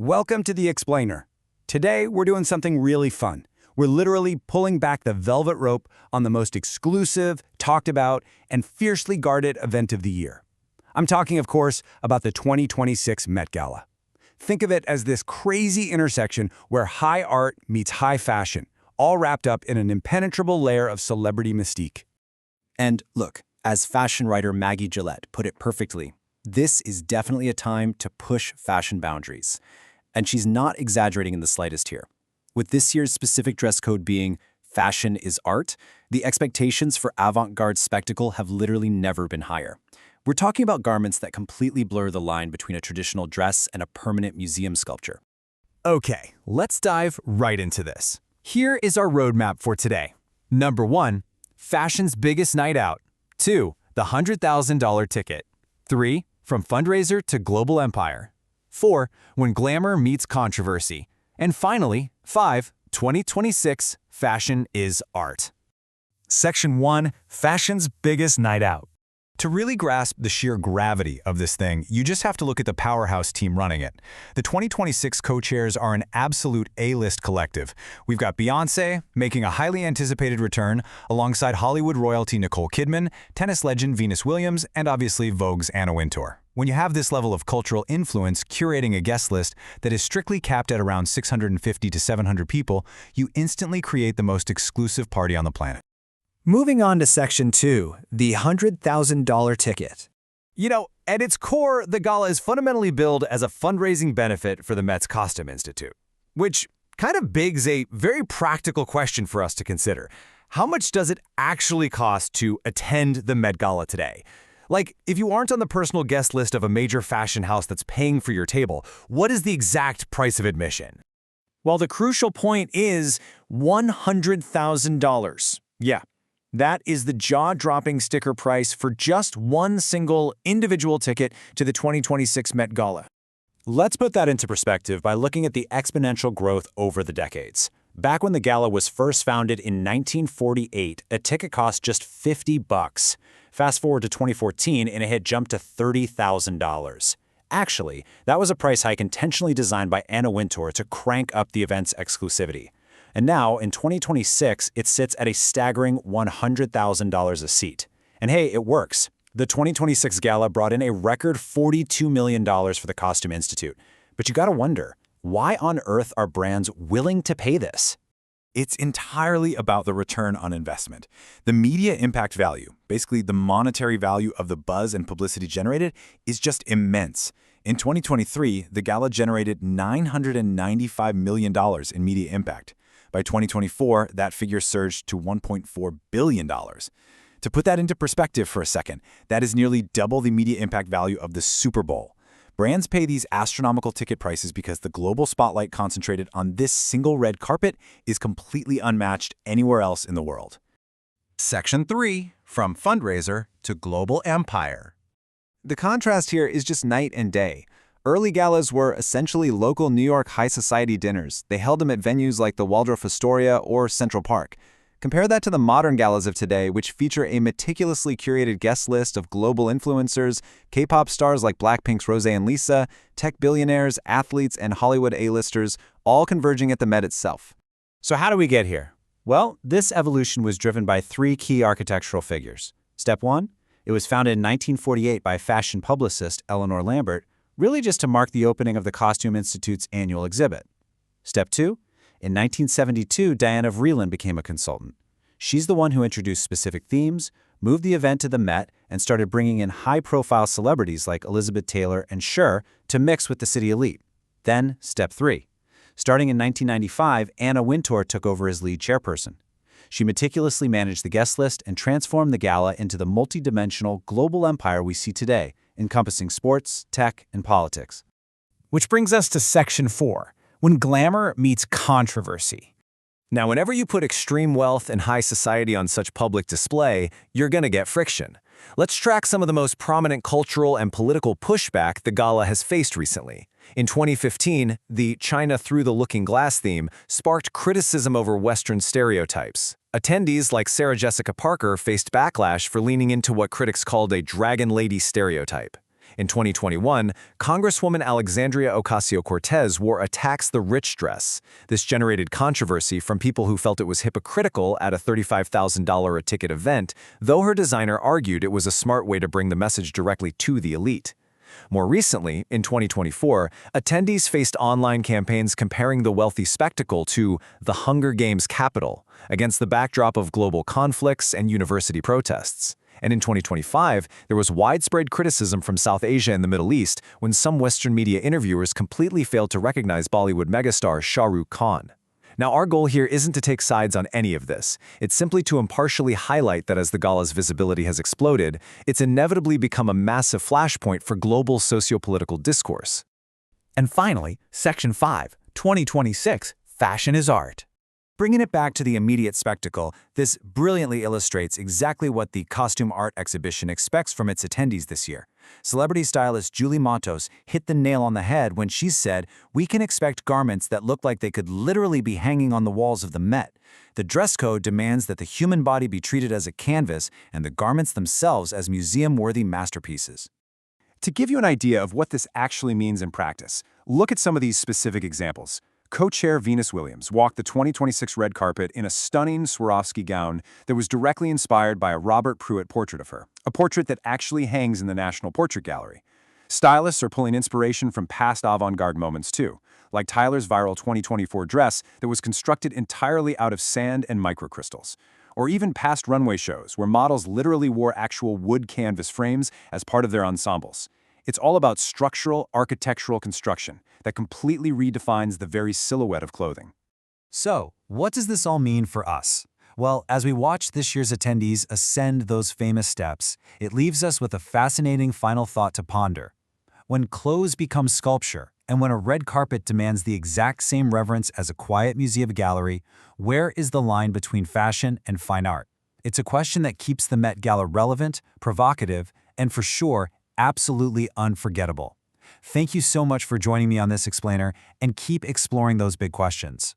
Welcome to The Explainer. Today, we're doing something really fun. We're literally pulling back the velvet rope on the most exclusive, talked about, and fiercely guarded event of the year. I'm talking, of course, about the 2026 Met Gala. Think of it as this crazy intersection where high art meets high fashion, all wrapped up in an impenetrable layer of celebrity mystique. And look, as fashion writer Maggie Gillette put it perfectly, this is definitely a time to push fashion boundaries. And she's not exaggerating in the slightest here. With this year's specific dress code being fashion is art, the expectations for avant-garde spectacle have literally never been higher. We're talking about garments that completely blur the line between a traditional dress and a permanent museum sculpture. Okay, let's dive right into this. Here is our roadmap for today. Number 1, fashion's biggest night out. 2, the $100,000 ticket. 3, from fundraiser to global empire. 4, when glamour meets controversy. And finally, 5, 2026, fashion is art. Section 1, fashion's biggest night out. To really grasp the sheer gravity of this thing, you just have to look at the powerhouse team running it. The 2026 co-chairs are an absolute A-list collective. We've got Beyoncé making a highly anticipated return alongside Hollywood royalty Nicole Kidman, tennis legend Venus Williams, and obviously Vogue's Anna Wintour. When you have this level of cultural influence curating a guest list that is strictly capped at around 650 to 700 people, you instantly create the most exclusive party on the planet. Moving on to Section 2, the $100,000 ticket. You know, at its core, the gala is fundamentally billed as a fundraising benefit for the Met's Costume Institute, which kind of begs a very practical question for us to consider. How much does it actually cost to attend the Met Gala today? Like, if you aren't on the personal guest list of a major fashion house that's paying for your table, what is the exact price of admission? Well, the crucial point is $100,000. Yeah. That is the jaw-dropping sticker price for just one single individual ticket to the 2026 Met Gala. Let's put that into perspective by looking at the exponential growth over the decades. Back when the gala was first founded in 1948, a ticket cost just $50. Fast forward to 2014 and it had jumped to $30,000. Actually, that was a price hike intentionally designed by Anna Wintour to crank up the event's exclusivity. And now, in 2026, it sits at a staggering $100,000 a seat. And hey, it works. The 2026 gala brought in a record $42 million for the Costume Institute. But you gotta wonder, why on earth are brands willing to pay this? It's entirely about the return on investment. The media impact value, basically the monetary value of the buzz and publicity generated, is just immense. In 2023, the gala generated $995 million in media impact. By 2024, that figure surged to $1.4 billion. To put that into perspective for a second, that is nearly double the media impact value of the Super Bowl. Brands pay these astronomical ticket prices because the global spotlight concentrated on this single red carpet is completely unmatched anywhere else in the world. Section 3, from fundraiser to global empire. The contrast here is just night and day. Early galas were essentially local New York high society dinners. They held them at venues like the Waldorf Astoria or Central Park. Compare that to the modern galas of today, which feature a meticulously curated guest list of global influencers, K-pop stars like Blackpink's Rosé and Lisa, tech billionaires, athletes, and Hollywood A-listers, all converging at the Met itself. So how do we get here? Well, this evolution was driven by 3 key architectural figures. Step 1, it was founded in 1948 by fashion publicist Eleanor Lambert, really just to mark the opening of the Costume Institute's annual exhibit. Step 2, in 1972, Diana Vreeland became a consultant. She's the one who introduced specific themes, moved the event to the Met, and started bringing in high-profile celebrities like Elizabeth Taylor and Cher to mix with the city elite. Then, Step 3. Starting in 1995, Anna Wintour took over as lead chairperson. She meticulously managed the guest list and transformed the gala into the multi-dimensional global empire we see today, encompassing sports, tech, and politics. Which brings us to Section 4, when glamour meets controversy. Now, whenever you put extreme wealth and high society on such public display, you're going to get friction. Let's track some of the most prominent cultural and political pushback the gala has faced recently. In 2015, the China Through the Looking Glass theme sparked criticism over Western stereotypes. Attendees like Sarah Jessica Parker faced backlash for leaning into what critics called a dragon lady stereotype. In 2021, Congresswoman Alexandria Ocasio-Cortez wore a Tax the Rich dress. This generated controversy from people who felt it was hypocritical at a $35,000 a ticket event, though her designer argued it was a smart way to bring the message directly to the elite. More recently, in 2024, attendees faced online campaigns comparing the wealthy spectacle to the Hunger Games capital against the backdrop of global conflicts and university protests. And in 2025, there was widespread criticism from South Asia and the Middle East when some Western media interviewers completely failed to recognize Bollywood megastar Shah Rukh Khan. Now, our goal here isn't to take sides on any of this. It's simply to impartially highlight that as the gala's visibility has exploded, it's inevitably become a massive flashpoint for global sociopolitical discourse. And finally, Section 5, 2026, Fashion is Art. Bringing it back to the immediate spectacle, this brilliantly illustrates exactly what the costume art exhibition expects from its attendees this year. Celebrity stylist Julie Matos hit the nail on the head when she said, "We can expect garments that look like they could literally be hanging on the walls of the Met. The dress code demands that the human body be treated as a canvas and the garments themselves as museum-worthy masterpieces." To give you an idea of what this actually means in practice, look at some of these specific examples. Co-chair Venus Williams walked the 2026 red carpet in a stunning Swarovski gown that was directly inspired by a Robert Pruitt portrait of her, a portrait that actually hangs in the National Portrait Gallery. Stylists are pulling inspiration from past avant-garde moments too, like Tyler's viral 2024 dress that was constructed entirely out of sand and microcrystals, or even past runway shows where models literally wore actual wood canvas frames as part of their ensembles. It's all about structural, architectural construction that completely redefines the very silhouette of clothing. So, what does this all mean for us? Well, as we watch this year's attendees ascend those famous steps, it leaves us with a fascinating final thought to ponder. When clothes become sculpture, and when a red carpet demands the exact same reverence as a quiet museum gallery, where is the line between fashion and fine art? It's a question that keeps the Met Gala relevant, provocative, and for sure, absolutely unforgettable. Thank you so much for joining me on this explainer, and keep exploring those big questions.